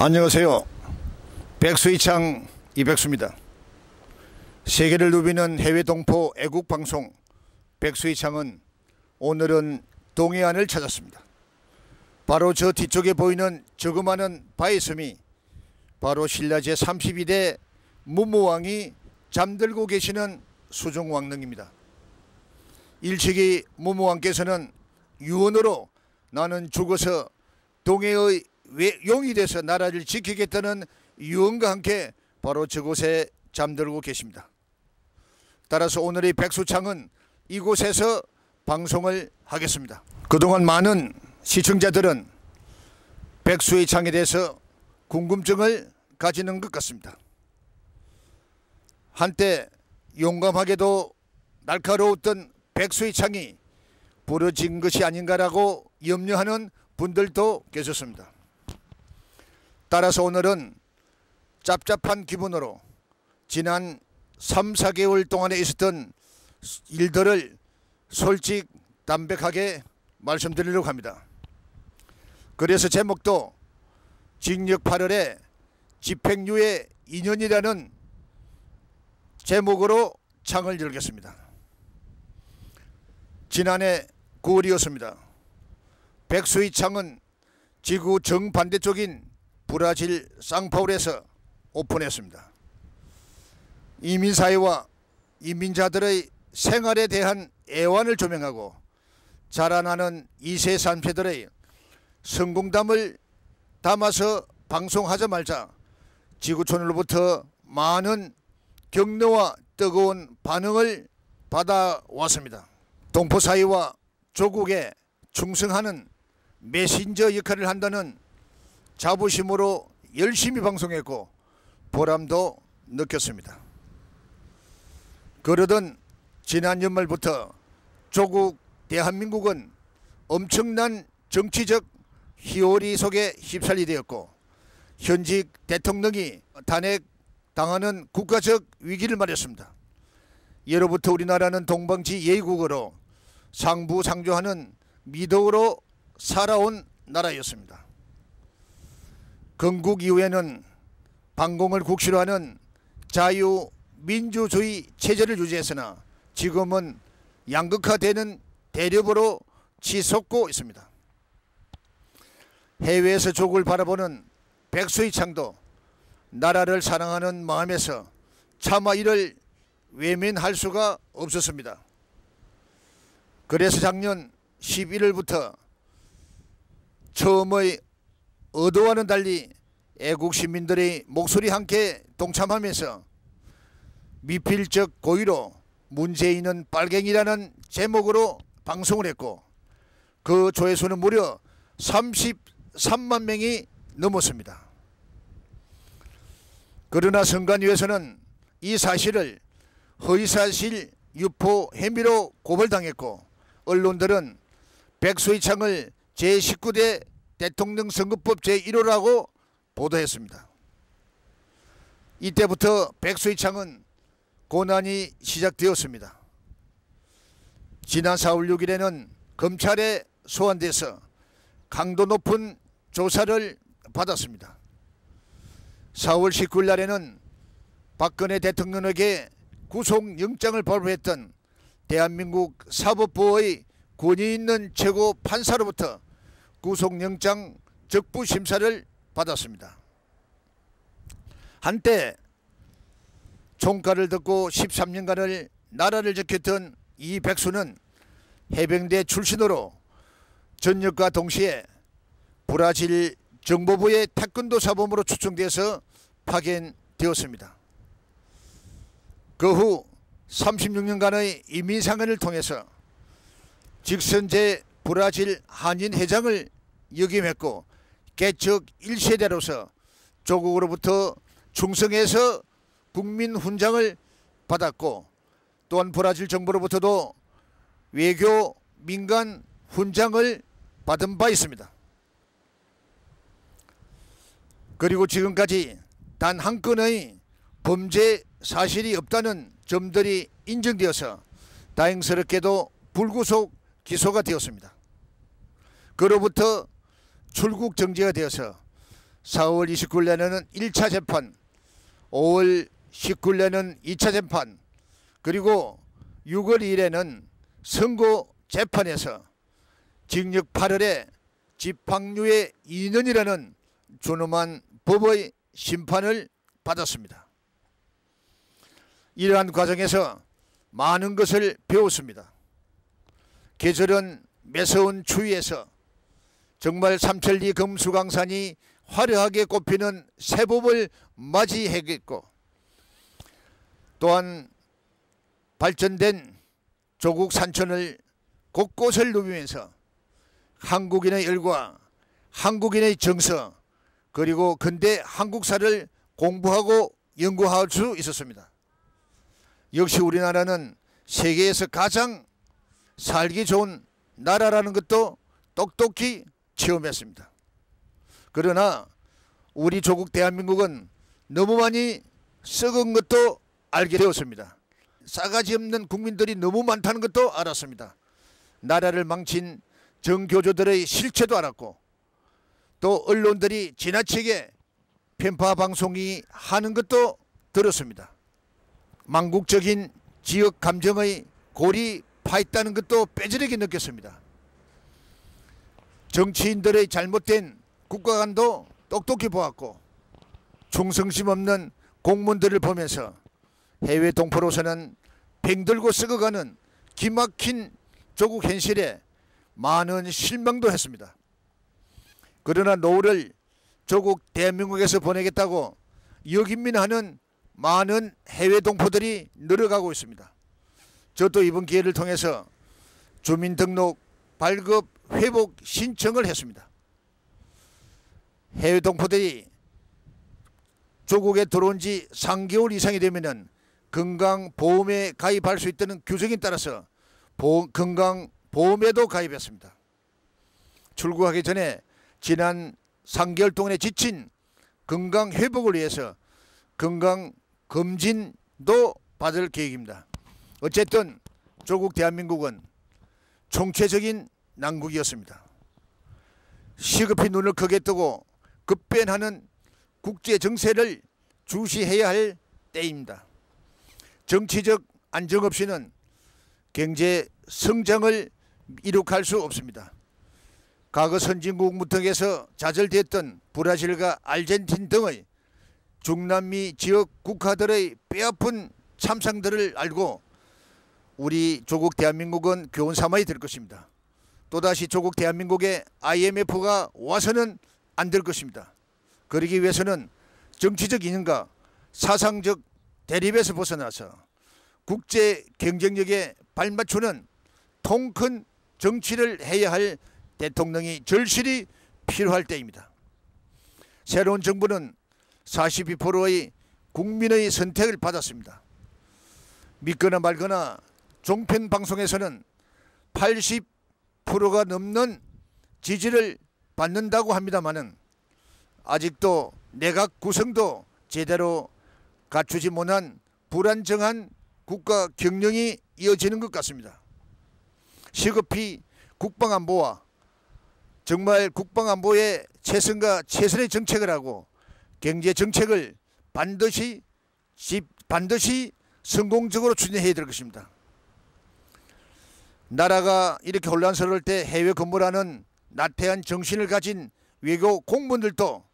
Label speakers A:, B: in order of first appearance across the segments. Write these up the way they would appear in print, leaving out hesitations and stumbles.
A: 안녕하세요. 백수이창 이백수입니다. 세계를 누비는 해외 동포 애국 방송 백수이창은 오늘은 동해안을 찾았습니다. 바로 저 뒤쪽에 보이는 저그마한 바위 섬이 바로 신라 제32대 무무왕이 잠들고 계시는 수종왕릉입니다. 일찍이 무무왕께서는 유언으로 나는 죽어서 동해의 용이 돼서 나라를 지키겠다는 유언과 함께 바로 저곳에 잠들고 계십니다. 따라서 오늘의 백수창은 이곳에서 방송을 하겠습니다. 그동안 많은 시청자들은 백수의 창에 대해서 궁금증을 가지는 것 같습니다. 한때 용감하게도 날카로웠던 백수의 창이 부러진 것이 아닌가라고 염려하는 분들도 계셨습니다. 따라서 오늘은 짭짭한 기분으로 지난 3, 4개월 동안에 있었던 일들을 솔직 담백하게 말씀드리려고 합니다. 그래서 제목도 징역 8월에 집행유예 2년이라는 제목으로 창을 열겠습니다. 지난해 9월이었습니다. 백수의 창은 지구 정반대쪽인 브라질 상파울에서 오픈했습니다. 이민사회와 이민자들의 생활에 대한 애환을 조명하고 자라나는 2세, 3세들의 성공담을 담아서 방송하자마자 지구촌으로부터 많은 격려와 뜨거운 반응을 받아왔습니다. 동포사회와 조국에 충성하는 메신저 역할을 한다는 자부심으로 열심히 방송했고 보람도 느꼈습니다. 그러던 지난 연말부터 조국 대한민국은 엄청난 정치적 희오리 속에 휩쓸리게 되었고 현직 대통령이 탄핵당하는 국가적 위기를 맞았습니다. 예로부터 우리나라는 동방지 예의국으로 상부상조하는 미덕으로 살아온 나라였습니다. 건국 이후에는 반공을 국시로 하는 자유민주주의 체제를 유지했으나 지금은 양극화되는 대립으로 치솟고 있습니다. 해외에서 조국을 바라보는 백수의 창도 나라를 사랑하는 마음에서 차마 이를 외면할 수가 없었습니다. 그래서 작년 11월부터 처음의 의도와는 달리 애국 시민들의 목소리 함께 동참하면서 미필적 고의로 문재인은 빨갱이라는 제목으로 방송을 했고 그 조회수는 무려 33만 명이 넘었습니다. 그러나 선관위에서는 이 사실을 허위사실 유포 혐의로 고발당했고 언론들은 백수의 창을 제19대 대통령 선거법 제1호라고 보도했습니다. 이때부터 백수의 창은 고난이 시작되었습니다. 지난 4월 6일에는 검찰에 소환돼서 강도 높은 조사를 받았습니다. 4월 19일 날에는 박근혜 대통령에게 구속영장을 발부했던 대한민국 사법부의 권위 있는 최고 판사로부터 구속영장 적부심사를 받았습니다. 한때 총가를 듣고 13년간을 나라를 지켰던 이 백수는 해병대 출신으로 전역과 동시에 브라질 정보부의 태권도 사범으로 추천돼서 파견되었습니다. 그 후 36년간의 이민상회를 통해서 직선제 브라질 한인 회장을 역임했고 개척 1세대로서 조국으로부터 충성해서 국민 훈장을 받았고 또한 브라질 정부로부터도 외교 민간 훈장을 받은 바 있습니다. 그리고 지금까지 단 한 건의 범죄 사실이 없다는 점들이 인정되어서 다행스럽게도 불구속 기소가 되었습니다. 그로부터 출국 정지가 되어서 4월 29일에는 1차 재판, 5월 19일에는 2차 재판, 그리고 6월 2일에는 선고 재판에서 징역 8월에 집행유예 2년이라는 존엄한 법의 심판을 받았습니다. 이러한 과정에서 많은 것을 배웠습니다. 계절은 매서운 추위에서 정말 삼천리 금수강산이 화려하게 꽃피는 새봄을 맞이하겠고, 또한 발전된 조국 산천을 곳곳을 누비면서 한국인의 열과 한국인의 정서, 그리고 근대 한국사를 공부하고 연구할 수 있었습니다. 역시 우리나라는 세계에서 가장 살기 좋은 나라라는 것도 똑똑히 체험했습니다. 그러나 우리 조국 대한민국은 너무 많이 썩은 것도 알게 되었습니다. 싸가지 없는 국민들이 너무 많다는 것도 알았습니다. 나라를 망친 정교조들의 실체도 알았고, 또 언론들이 지나치게 편파 방송이 하는 것도 들었습니다. 망국적인 지역 감정의 골이 파있다는 것도 뼈저리게 느꼈습니다. 정치인들의 잘못된 국가관도 똑똑히 보았고, 충성심 없는 공무원들을 보면서 해외 동포로서는 병들고 썩어가는 기막힌 조국 현실에 많은 실망도 했습니다. 그러나 노후를 조국 대한민국에서 보내겠다고 역인민하는 많은 해외 동포들이 늘어가고 있습니다. 저도 이번 기회를 통해서 주민등록 발급 회복 신청을 했습니다. 해외 동포들이 조국에 들어온 지 3개월 이상이 되면 건강보험에 가입할 수 있다는 규정에 따라서 건강보험에도 가입했습니다. 출국하기 전에 지난 3개월 동안에 지친 건강회복을 위해서 건강검진도 받을 계획입니다. 어쨌든 조국 대한민국은 총체적인 난국이었습니다. 시급히 눈을 크게 뜨고 급변하는 국제정세를 주시해야 할 때입니다. 정치적 안정 없이는 경제 성장을 이룩할 수 없습니다. 과거 선진국 무턱에서 좌절됐던 브라질과 아르헨티나 등의 중남미 지역 국가들의 뼈아픈 참상들을 알고 우리 조국 대한민국은 교훈 삼아야 될 것입니다. 또다시 조국 대한민국에 IMF가 와서는 안 될 것입니다. 그러기 위해서는 정치적 이념과 사상적 대립에서 벗어나서 국제 경쟁력에 발맞추는 통큰 정치를 해야 할 대통령이 절실히 필요할 때입니다. 새로운 정부는 42%의 국민의 선택을 받았습니다. 믿거나 말거나 종편 방송에서는 80%가 넘는 지지를 받는다고 합니다마는 아직도 내각 구성도 제대로 갖추지 못한 불안정한 국가 경영이 이어지는 것 같습니다. 시급히 국방안보와 정말 국방안보에 최선과 최선의 정책을 하고 경제정책을 반드시 성공적으로 추진해야 될 것입니다. 나라가 이렇게 혼란스러울 때 해외 근무라는 나태한 정신을 가진 외교 공무원들도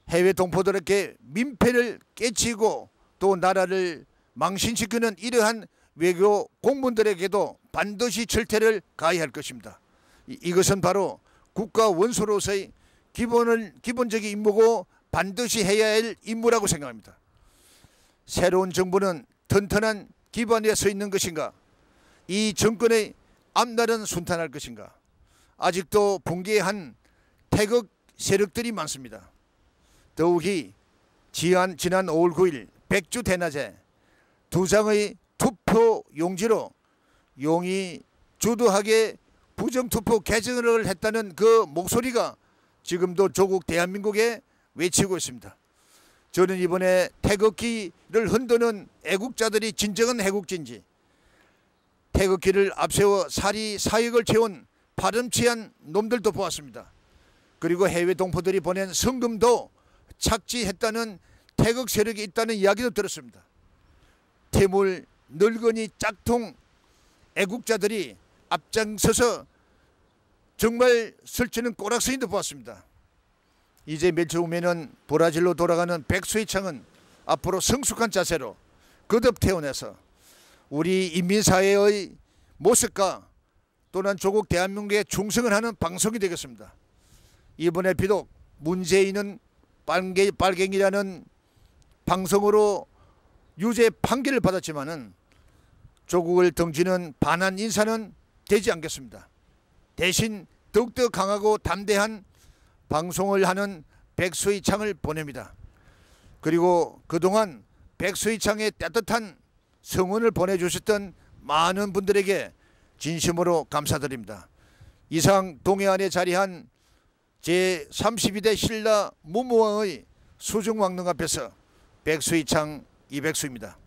A: 해외 동포들에게 민폐를 끼치고 또 나라를 망신시키는 이러한 외교 공무원들에게도 반드시 절퇴를 가해야 할 것입니다. 이것은 바로 국가 원수로서의 기본적인 임무고 반드시 해야 할 임무라고 생각합니다. 새로운 정부는 튼튼한 기반 위에 서 있는 것인가? 이 정권의 앞날은 순탄할 것인가? 아직도 붕괴한 태극 세력들이 많습니다. 더욱이 지난 5월 9일 백주 대낮에 두 장의 투표 용지로 용이 주도하게 부정투표 개정을 했다는 그 목소리가 지금도 조국 대한민국에 외치고 있습니다. 저는 이번에 태극기를 흔드는 애국자들이 진정한 애국진지, 태극기를 앞세워 사리 사익을 채운 파렴치한 놈들도 보았습니다. 그리고 해외 동포들이 보낸 성금도 착취했다는 태극 세력이 있다는 이야기도 들었습니다. 태물, 늙은이, 짝퉁 애국자들이 앞장서서 정말 설치는 꼬락서니도 보았습니다. 이제 며칠 후면은 브라질로 돌아가는 백수희창은 앞으로 성숙한 자세로 거듭 태어나서 우리 인민사회의 모습과 또는 조국 대한민국에 충성을 하는 방송이 되겠습니다. 이번에 비록 문재인은 빨갱이라는 방송으로 유죄 판결을 받았지만은 조국을 등지는 반한 인사는 되지 않겠습니다. 대신 더욱더 강하고 담대한 방송을 하는 백수희창을 보냅니다. 그리고 그동안 백수희창의 따뜻한 성원을 보내주셨던 많은 분들에게 진심으로 감사드립니다. 이상 동해안에 자리한 제32대 신라 문무왕의 수중왕릉 앞에서 백수희창 이백수입니다.